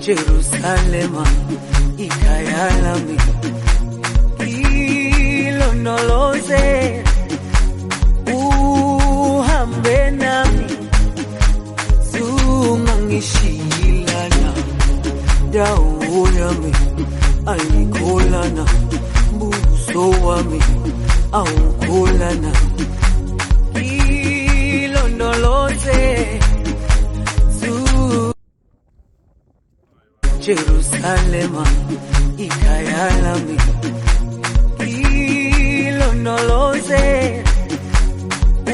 Jerusalema ikhaya lami, ilondoloze uhambe nami, zungangishilana dawo yami ayikholana, buso wami awukholana, ilondoloze Jerusalema ikhaya lami, ilondoloze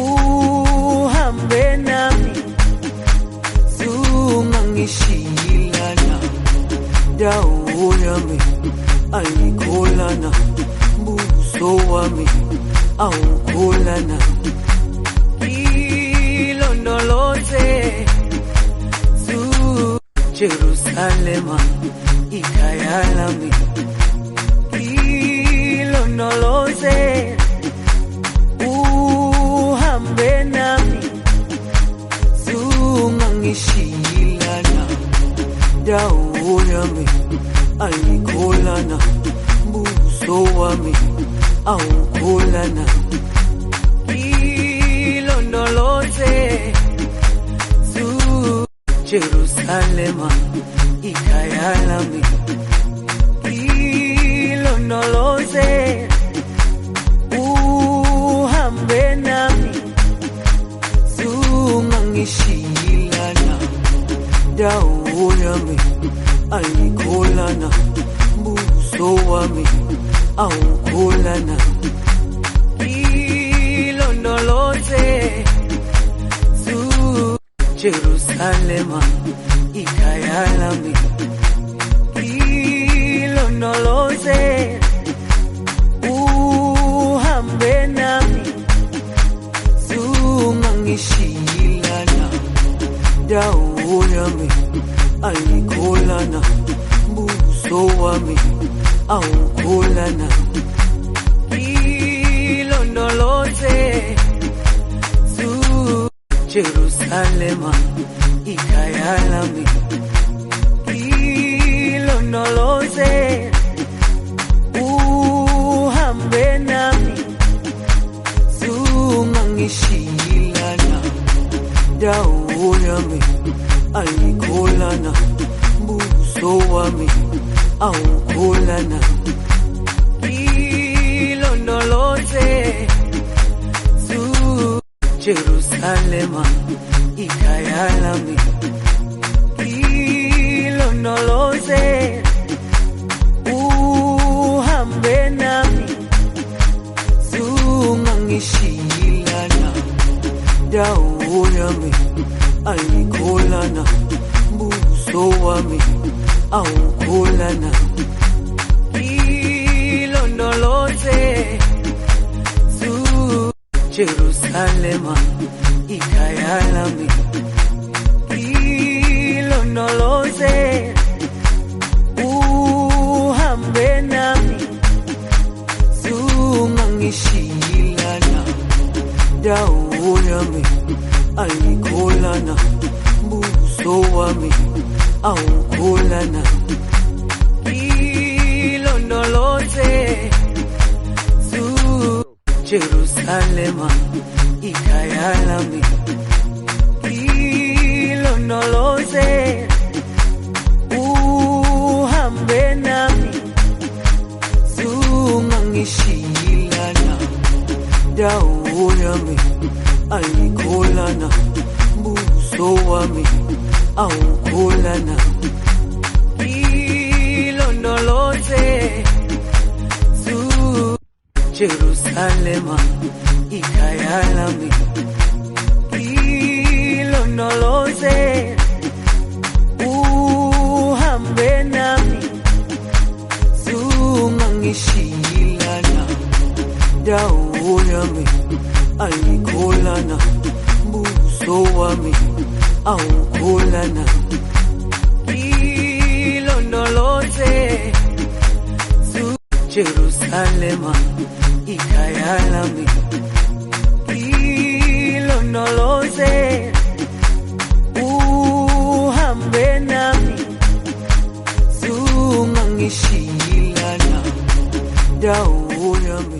uhambe nami, zungangishilana dawo yami ayikholana, buso wami awukholana, ilondoloze Jerusalema ikhaya lami, ilondoloze uhambe nami, zungangishilana dawo yami ayikholana, buso wami awukholana, ilondoloze Jerusalema ikhaya lami, ilondoloze uhambe nami, zungangishilana dawo yami ayikholana, buso wami awukholana, ilondoloze Jerusalema ikhaya lami, ilondoloze uhambe nami, zungangishilana dawo yami ayikholana, buso wami awukholana, ilondoloze Jerusalema ikhaya lami, ilondoloze uhambe nami, zungangishilana dawo yami ayikholana, buso wami awukholana, ilondoloze Jerusalema ikhaya lami, ilondoloze uhambe nami, zungangishilana dawo yami ayikholana, buso wami awukholana, ilondoloze Jerusalema ikhaya lami, ilondoloze uhambe nami, zungangishilana dawo yami ayikholana, buso wami awukholana, ilondoloze Jerusalema ikhaya lami, ilondoloze uhambe nami, zungangishilana dawo yami ayikholana, buso wami awukholana, ilondoloze Jerusalema ikhaya lami, ilondoloze uhambe nami, zungangishilana dawo yami ayikholana, buso wami awukholana, ilondoloze Jerusalema ikhaya lami, ilondoloze uhambe nami, shilana dawo yami